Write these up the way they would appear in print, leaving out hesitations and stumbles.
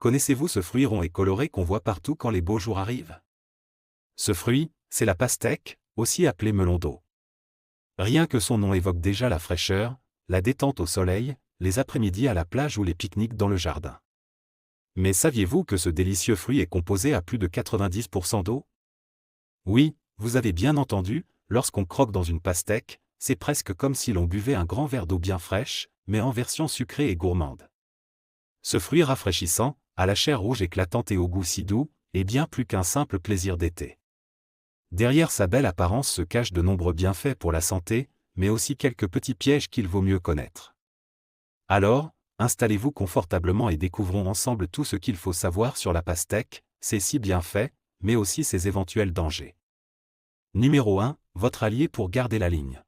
Connaissez-vous ce fruit rond et coloré qu'on voit partout quand les beaux jours arrivent? Ce fruit, c'est la pastèque, aussi appelée melon d'eau. Rien que son nom évoque déjà la fraîcheur, la détente au soleil, les après-midi à la plage ou les pique-niques dans le jardin. Mais saviez-vous que ce délicieux fruit est composé à plus de 90% d'eau? Oui, vous avez bien entendu, lorsqu'on croque dans une pastèque, c'est presque comme si l'on buvait un grand verre d'eau bien fraîche, mais en version sucrée et gourmande. Ce fruit rafraîchissant, à la chair rouge éclatante et au goût si doux, est bien plus qu'un simple plaisir d'été. Derrière sa belle apparence se cachent de nombreux bienfaits pour la santé, mais aussi quelques petits pièges qu'il vaut mieux connaître. Alors, installez-vous confortablement et découvrons ensemble tout ce qu'il faut savoir sur la pastèque, ses 6 bienfaits, mais aussi ses éventuels dangers. Numéro 1, votre allié pour garder la ligne.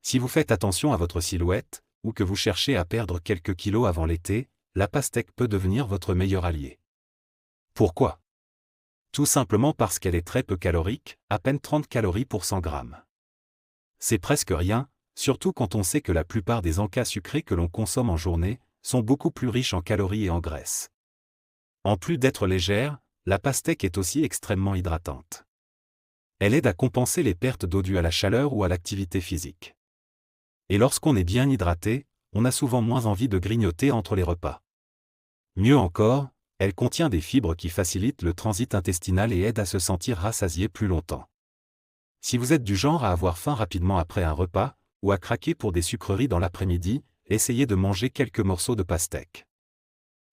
Si vous faites attention à votre silhouette, ou que vous cherchez à perdre quelques kilos avant l'été, la pastèque peut devenir votre meilleur allié. Pourquoi? Tout simplement parce qu'elle est très peu calorique, à peine 30 calories pour 100 grammes. C'est presque rien, surtout quand on sait que la plupart des encas sucrés que l'on consomme en journée sont beaucoup plus riches en calories et en graisse. En plus d'être légère, la pastèque est aussi extrêmement hydratante. Elle aide à compenser les pertes d'eau dues à la chaleur ou à l'activité physique. Et lorsqu'on est bien hydraté, on a souvent moins envie de grignoter entre les repas. Mieux encore, elle contient des fibres qui facilitent le transit intestinal et aident à se sentir rassasié plus longtemps. Si vous êtes du genre à avoir faim rapidement après un repas, ou à craquer pour des sucreries dans l'après-midi, essayez de manger quelques morceaux de pastèque.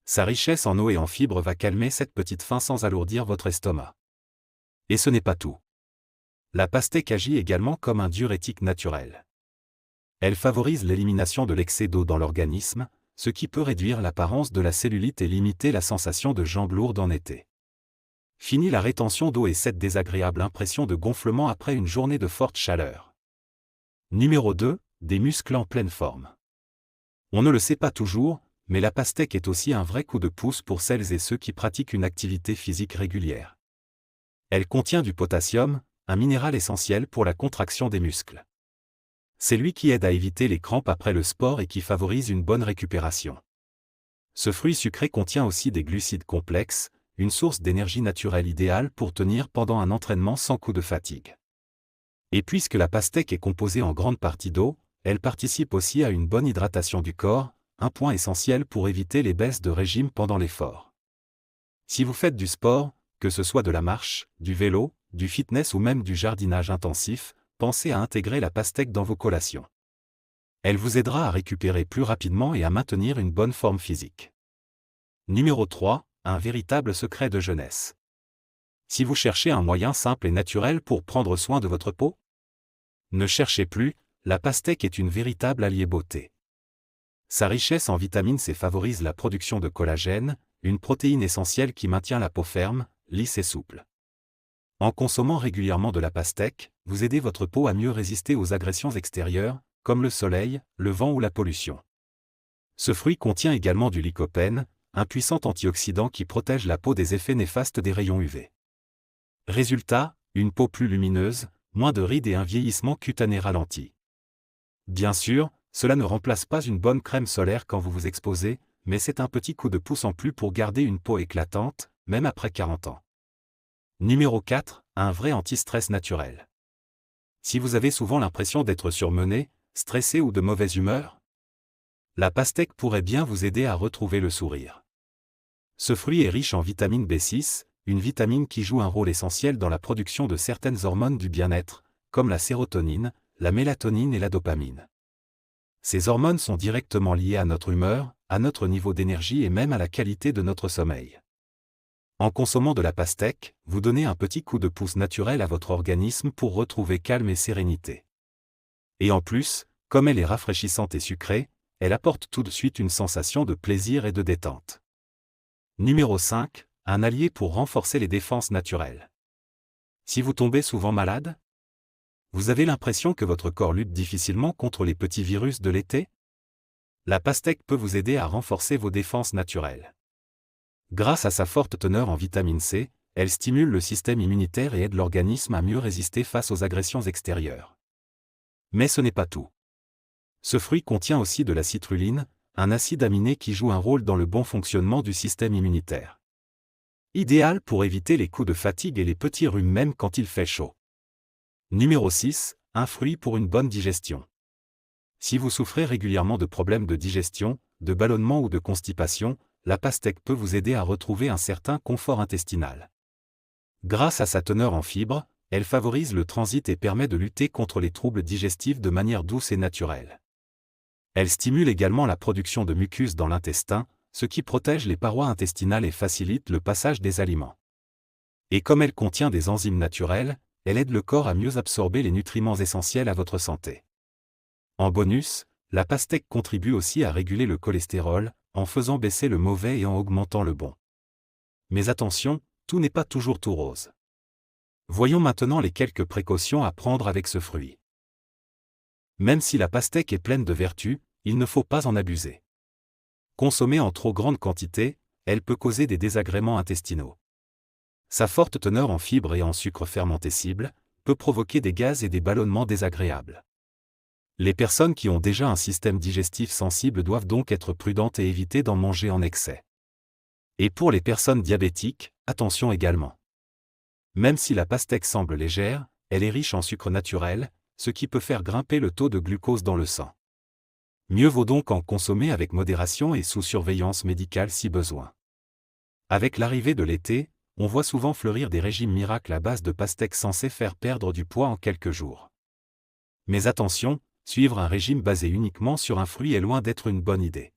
Sa richesse en eau et en fibres va calmer cette petite faim sans alourdir votre estomac. Et ce n'est pas tout. La pastèque agit également comme un diurétique naturel. Elle favorise l'élimination de l'excès d'eau dans l'organisme, ce qui peut réduire l'apparence de la cellulite et limiter la sensation de jambes lourdes en été. Fini la rétention d'eau et cette désagréable impression de gonflement après une journée de forte chaleur. Numéro 2, des muscles en pleine forme. On ne le sait pas toujours, mais la pastèque est aussi un vrai coup de pouce pour celles et ceux qui pratiquent une activité physique régulière. Elle contient du potassium, un minéral essentiel pour la contraction des muscles. C'est lui qui aide à éviter les crampes après le sport et qui favorise une bonne récupération. Ce fruit sucré contient aussi des glucides complexes, une source d'énergie naturelle idéale pour tenir pendant un entraînement sans coup de fatigue. Et puisque la pastèque est composée en grande partie d'eau, elle participe aussi à une bonne hydratation du corps, un point essentiel pour éviter les baisses de régime pendant l'effort. Si vous faites du sport, que ce soit de la marche, du vélo, du fitness ou même du jardinage intensif, pensez à intégrer la pastèque dans vos collations. Elle vous aidera à récupérer plus rapidement et à maintenir une bonne forme physique. Numéro 3, un véritable secret de jeunesse. Si vous cherchez un moyen simple et naturel pour prendre soin de votre peau, ne cherchez plus, la pastèque est une véritable allié beauté. Sa richesse en vitamine C favorise la production de collagène, une protéine essentielle qui maintient la peau ferme, lisse et souple. En consommant régulièrement de la pastèque, vous aidez votre peau à mieux résister aux agressions extérieures, comme le soleil, le vent ou la pollution. Ce fruit contient également du lycopène, un puissant antioxydant qui protège la peau des effets néfastes des rayons UV. Résultat, une peau plus lumineuse, moins de rides et un vieillissement cutané ralenti. Bien sûr, cela ne remplace pas une bonne crème solaire quand vous vous exposez, mais c'est un petit coup de pouce en plus pour garder une peau éclatante, même après 40 ans. Numéro 4, un vrai anti-stress naturel. Si vous avez souvent l'impression d'être surmené, stressé ou de mauvaise humeur, la pastèque pourrait bien vous aider à retrouver le sourire. Ce fruit est riche en vitamine B6, une vitamine qui joue un rôle essentiel dans la production de certaines hormones du bien-être, comme la sérotonine, la mélatonine et la dopamine. Ces hormones sont directement liées à notre humeur, à notre niveau d'énergie et même à la qualité de notre sommeil. En consommant de la pastèque, vous donnez un petit coup de pouce naturel à votre organisme pour retrouver calme et sérénité. Et en plus, comme elle est rafraîchissante et sucrée, elle apporte tout de suite une sensation de plaisir et de détente. Numéro 5, un allié pour renforcer les défenses naturelles. Si vous tombez souvent malade, vous avez l'impression que votre corps lutte difficilement contre les petits virus de l'été? La pastèque peut vous aider à renforcer vos défenses naturelles. Grâce à sa forte teneur en vitamine C, elle stimule le système immunitaire et aide l'organisme à mieux résister face aux agressions extérieures. Mais ce n'est pas tout. Ce fruit contient aussi de la citrulline, un acide aminé qui joue un rôle dans le bon fonctionnement du système immunitaire. Idéal pour éviter les coups de fatigue et les petits rhumes même quand il fait chaud. Numéro 6. Un fruit pour une bonne digestion. Si vous souffrez régulièrement de problèmes de digestion, de ballonnement ou de constipation, la pastèque peut vous aider à retrouver un certain confort intestinal. Grâce à sa teneur en fibres, elle favorise le transit et permet de lutter contre les troubles digestifs de manière douce et naturelle. Elle stimule également la production de mucus dans l'intestin, ce qui protège les parois intestinales et facilite le passage des aliments. Et comme elle contient des enzymes naturelles, elle aide le corps à mieux absorber les nutriments essentiels à votre santé. En bonus, la pastèque contribue aussi à réguler le cholestérol, en faisant baisser le mauvais et en augmentant le bon. Mais attention, tout n'est pas toujours tout rose. Voyons maintenant les quelques précautions à prendre avec ce fruit. Même si la pastèque est pleine de vertus, il ne faut pas en abuser. Consommée en trop grande quantité, elle peut causer des désagréments intestinaux. Sa forte teneur en fibres et en sucre fermentescible peut provoquer des gaz et des ballonnements désagréables. Les personnes qui ont déjà un système digestif sensible doivent donc être prudentes et éviter d'en manger en excès. Et pour les personnes diabétiques, attention également. Même si la pastèque semble légère, elle est riche en sucre naturel, ce qui peut faire grimper le taux de glucose dans le sang. Mieux vaut donc en consommer avec modération et sous surveillance médicale si besoin. Avec l'arrivée de l'été, on voit souvent fleurir des régimes miracles à base de pastèques censés faire perdre du poids en quelques jours. Mais attention, suivre un régime basé uniquement sur un fruit est loin d'être une bonne idée.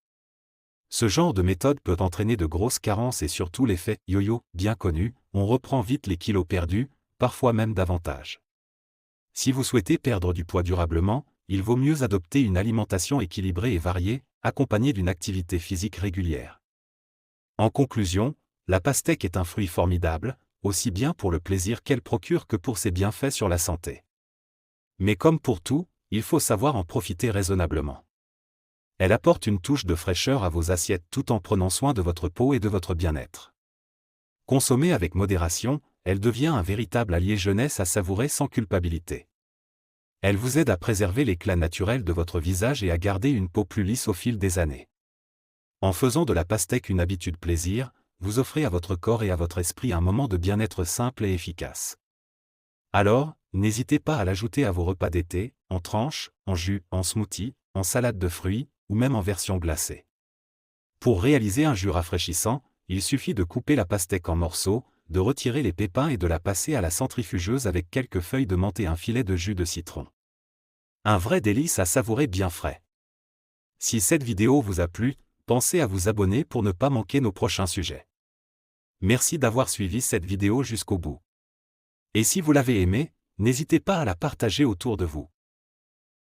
Ce genre de méthode peut entraîner de grosses carences et surtout l'effet yo-yo, bien connu, on reprend vite les kilos perdus, parfois même davantage. Si vous souhaitez perdre du poids durablement, il vaut mieux adopter une alimentation équilibrée et variée, accompagnée d'une activité physique régulière. En conclusion, la pastèque est un fruit formidable, aussi bien pour le plaisir qu'elle procure que pour ses bienfaits sur la santé. Mais comme pour tout, il faut savoir en profiter raisonnablement. Elle apporte une touche de fraîcheur à vos assiettes tout en prenant soin de votre peau et de votre bien-être. Consommée avec modération, elle devient un véritable allié jeunesse à savourer sans culpabilité. Elle vous aide à préserver l'éclat naturel de votre visage et à garder une peau plus lisse au fil des années. En faisant de la pastèque une habitude plaisir, vous offrez à votre corps et à votre esprit un moment de bien-être simple et efficace. Alors, n'hésitez pas à l'ajouter à vos repas d'été, en tranches, en jus, en smoothie, en salade de fruits, ou même en version glacée. Pour réaliser un jus rafraîchissant, il suffit de couper la pastèque en morceaux, de retirer les pépins et de la passer à la centrifugeuse avec quelques feuilles de menthe et un filet de jus de citron. Un vrai délice à savourer bien frais. Si cette vidéo vous a plu, pensez à vous abonner pour ne pas manquer nos prochains sujets. Merci d'avoir suivi cette vidéo jusqu'au bout. Et si vous l'avez aimée, n'hésitez pas à la partager autour de vous.